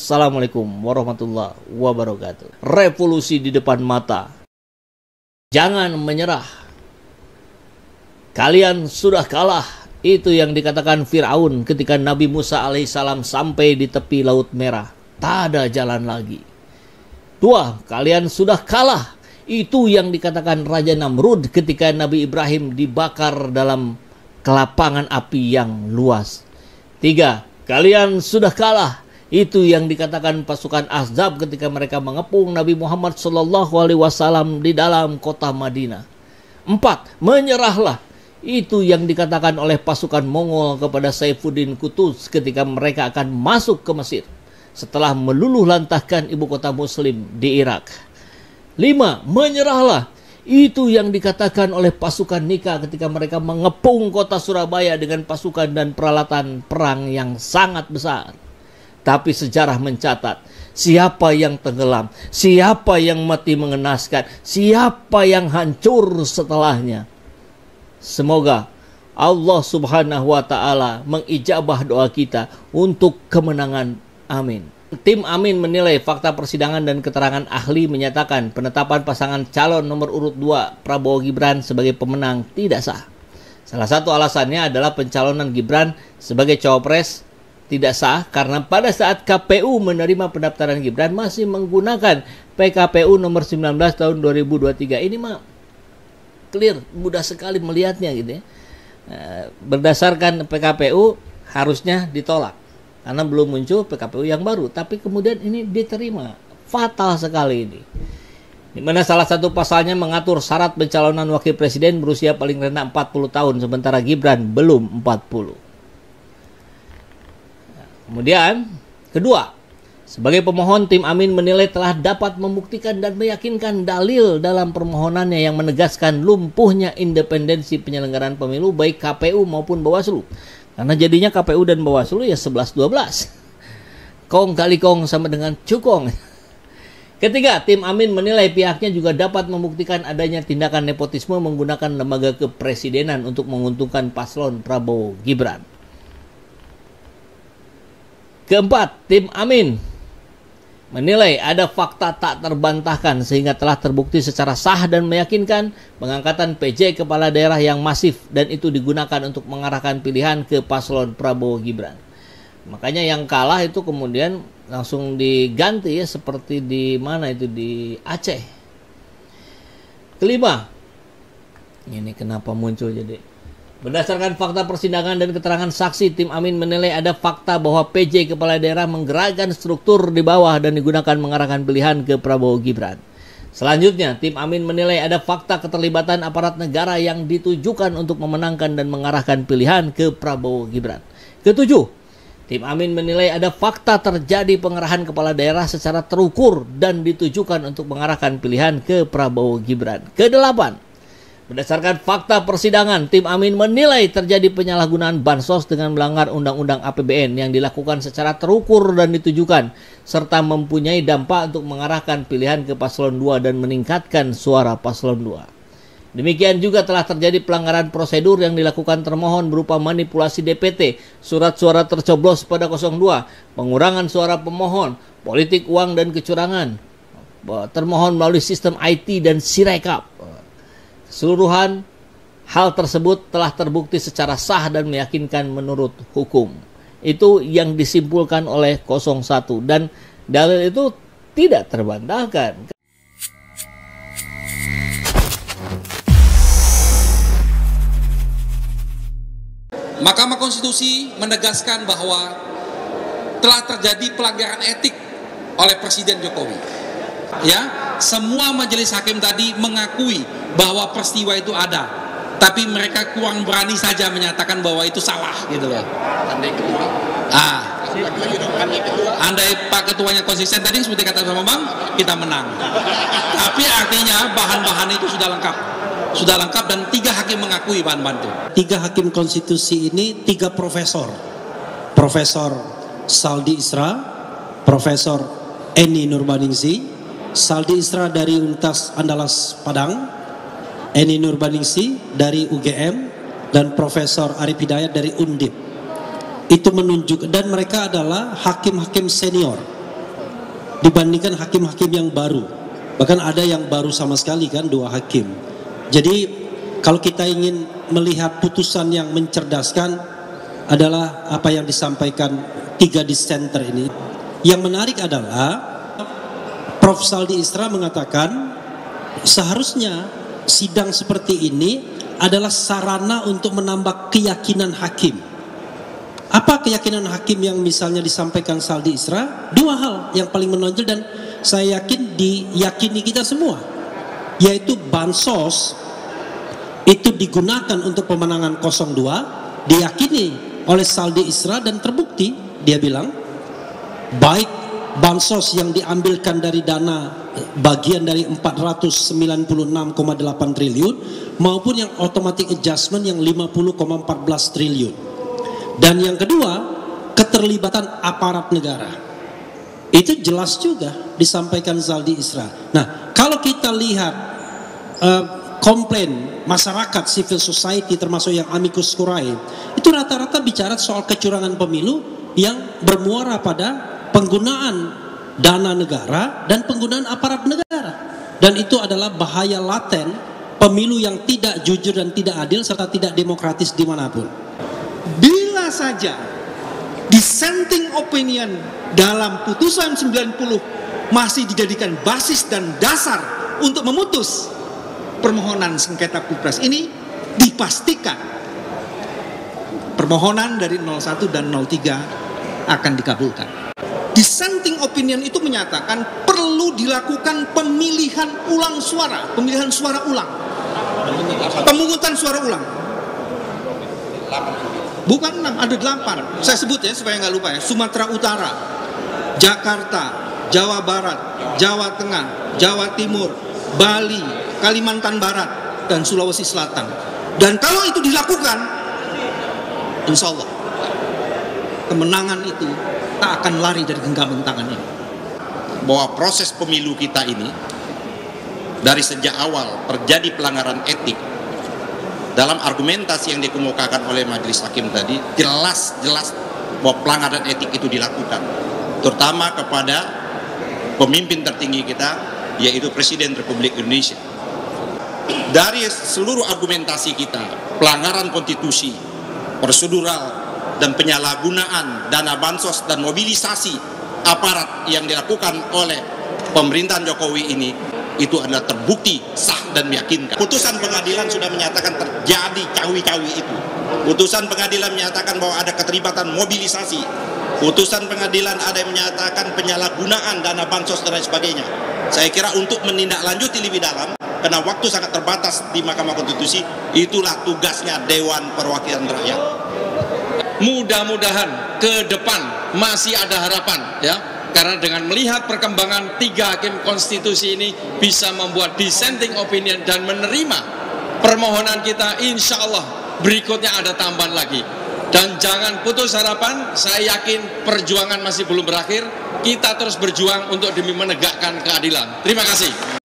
Wassalamualaikum warahmatullahi wabarakatuh. Revolusi di depan mata. Jangan menyerah. Kalian sudah kalah. Itu yang dikatakan Fir'aun ketika Nabi Musa alaihissalam sampai di tepi Laut Merah. Tak ada jalan lagi. 2. Kalian sudah kalah. Itu yang dikatakan Raja Namrud ketika Nabi Ibrahim dibakar dalam kelapangan api yang luas. 3. Kalian sudah kalah. Itu yang dikatakan pasukan Ahzab ketika mereka mengepung Nabi Muhammad SAW di dalam kota Madinah. 4. Menyerahlah. Itu yang dikatakan oleh pasukan Mongol kepada Saifuddin Qutuz ketika mereka akan masuk ke Mesir setelah meluluh lantahkan ibu kota Muslim di Irak. 5. Menyerahlah. Itu yang dikatakan oleh pasukan Nika ketika mereka mengepung kota Surabaya dengan pasukan dan peralatan perang yang sangat besar. Tapi sejarah mencatat siapa yang tenggelam, siapa yang mati mengenaskan, siapa yang hancur setelahnya. Semoga Allah Subhanahu wa Ta'ala mengijabah doa kita untuk kemenangan. Amin. Tim Amin menilai fakta persidangan dan keterangan ahli menyatakan penetapan pasangan calon nomor urut 2 Prabowo Gibran sebagai pemenang tidak sah. Salah satu alasannya adalah pencalonan Gibran sebagai cawapres tidak sah karena pada saat KPU menerima pendaftaran Gibran masih menggunakan PKPU nomor 19 tahun 2023. Ini mah clear, mudah sekali melihatnya gitu ya. Berdasarkan PKPU harusnya ditolak karena belum muncul PKPU yang baru, tapi kemudian ini diterima. Fatal sekali ini. Di mana salah satu pasalnya mengatur syarat pencalonan wakil presiden berusia paling rendah 40 tahun sementara Gibran belum 40. Kemudian, kedua, sebagai pemohon, tim Amin menilai telah dapat membuktikan dan meyakinkan dalil dalam permohonannya yang menegaskan lumpuhnya independensi penyelenggaraan pemilu baik KPU maupun Bawaslu. Karena jadinya KPU dan Bawaslu ya 11-12. Kong kali kong sama dengan cukong. Ketiga, tim Amin menilai pihaknya juga dapat membuktikan adanya tindakan nepotisme menggunakan lembaga kepresidenan untuk menguntungkan paslon Prabowo Gibran. Keempat, tim Amin menilai ada fakta tak terbantahkan sehingga telah terbukti secara sah dan meyakinkan pengangkatan PJ kepala daerah yang masif dan itu digunakan untuk mengarahkan pilihan ke paslon Prabowo Gibran. Makanya yang kalah itu kemudian langsung diganti ya seperti di mana itu di Aceh. Kelima, ini kenapa muncul jadi? Berdasarkan fakta persidangan dan keterangan saksi, tim Amin menilai ada fakta bahwa PJ kepala daerah menggerakkan struktur di bawah dan digunakan mengarahkan pilihan ke Prabowo Gibran. Selanjutnya, tim Amin menilai ada fakta keterlibatan aparat negara yang ditujukan untuk memenangkan dan mengarahkan pilihan ke Prabowo Gibran. Ketujuh, tim Amin menilai ada fakta terjadi pengerahan kepala daerah secara terukur dan ditujukan untuk mengarahkan pilihan ke Prabowo Gibran. Kedelapan, berdasarkan fakta persidangan, tim Amin menilai terjadi penyalahgunaan bansos dengan melanggar Undang-Undang APBN yang dilakukan secara terukur dan ditujukan, serta mempunyai dampak untuk mengarahkan pilihan ke paslon 2 dan meningkatkan suara paslon 2. Demikian juga telah terjadi pelanggaran prosedur yang dilakukan termohon berupa manipulasi DPT, surat suara tercoblos pada 02, pengurangan suara pemohon, politik uang dan kecurangan, termohon melalui sistem IT dan Sirekap. Keseluruhan hal tersebut telah terbukti secara sah dan meyakinkan menurut hukum. Itu yang disimpulkan oleh 01 dan dalil itu tidak terbantahkan. Mahkamah Konstitusi menegaskan bahwa telah terjadi pelanggaran etik oleh Presiden Jokowi. Ya, semua majelis hakim tadi mengakui bahwa peristiwa itu ada, tapi mereka kurang berani saja menyatakan bahwa itu salah, gitu loh. Andai Pak Ketuanya konsisten tadi seperti kata Pak Bambang, kita menang. Tapi artinya bahan-bahan itu sudah lengkap dan 3 hakim mengakui bahan-bahan itu. 3 hakim konstitusi ini 3 profesor, Profesor Saldi Isra, Profesor Eni Nurbaningsi. Saldi Isra dari Universitas Andalas Padang, Eni Nurbaningsi dari UGM, dan Profesor Arif Hidayat dari Undip. Itu menunjuk, dan mereka adalah hakim-hakim senior dibandingkan hakim-hakim yang baru. Bahkan ada yang baru sama sekali kan, 2 hakim. Jadi kalau kita ingin melihat putusan yang mencerdaskan adalah apa yang disampaikan 3 dissenter ini. Yang menarik adalah Prof. Saldi Isra mengatakan seharusnya sidang seperti ini adalah sarana untuk menambah keyakinan hakim. Apa keyakinan hakim yang misalnya disampaikan Saldi Isra? 2 hal yang paling menonjol dan saya yakin diyakini kita semua, yaitu bansos itu digunakan untuk pemenangan 02, diyakini oleh Saldi Isra dan terbukti. Dia bilang baik bansos yang diambilkan dari dana bagian dari 496,8 triliun maupun yang automatic adjustment yang 50,14 triliun. Dan yang kedua, keterlibatan aparat negara. Itu jelas juga disampaikan Saldi Isra. Nah, kalau kita lihat komplain masyarakat, civil society termasuk yang amicus curiae, itu rata-rata bicara soal kecurangan pemilu yang bermuara pada penggunaan dana negara dan penggunaan aparat negara. Dan itu adalah bahaya laten pemilu yang tidak jujur dan tidak adil serta tidak demokratis dimanapun. Bila saja dissenting opinion dalam putusan 90 masih dijadikan basis dan dasar untuk memutus permohonan sengketa Pilpres ini, dipastikan permohonan dari 01 dan 03 akan dikabulkan. Dissenting opinion itu menyatakan perlu dilakukan pemilihan ulang suara, pemilihan suara ulang, pemungutan suara ulang. Bukan 6, ada 8. Saya sebut ya supaya nggak lupa ya. Sumatera Utara, Jakarta, Jawa Barat, Jawa Tengah, Jawa Timur, Bali, Kalimantan Barat, dan Sulawesi Selatan. Dan kalau itu dilakukan, insya Allah kemenangan itu tak akan lari dari genggaman tangan ini. Bahwa proses pemilu kita ini dari sejak awal terjadi pelanggaran etik. Dalam argumentasi yang dikemukakan oleh majelis hakim tadi, jelas bahwa pelanggaran etik itu dilakukan, terutama kepada pemimpin tertinggi kita, yaitu Presiden Republik Indonesia. Dari seluruh argumentasi kita, pelanggaran konstitusi, prosedural, dan penyalahgunaan dana bansos dan mobilisasi aparat yang dilakukan oleh pemerintahan Jokowi ini, itu adalah terbukti sah dan meyakinkan. Putusan pengadilan sudah menyatakan terjadi cawi-cawi itu. Putusan pengadilan menyatakan bahwa ada keterlibatan mobilisasi. Putusan pengadilan ada yang menyatakan penyalahgunaan dana bansos dan lain sebagainya. Saya kira untuk menindaklanjuti lebih dalam, karena waktu sangat terbatas di Mahkamah Konstitusi, itulah tugasnya Dewan Perwakilan Rakyat. Mudah-mudahan ke depan masih ada harapan ya. Karena dengan melihat perkembangan 3 hakim konstitusi ini bisa membuat dissenting opinion dan menerima permohonan kita, insya Allah berikutnya ada tambahan lagi. Dan jangan putus harapan, saya yakin perjuangan masih belum berakhir. Kita terus berjuang untuk demi menegakkan keadilan. Terima kasih.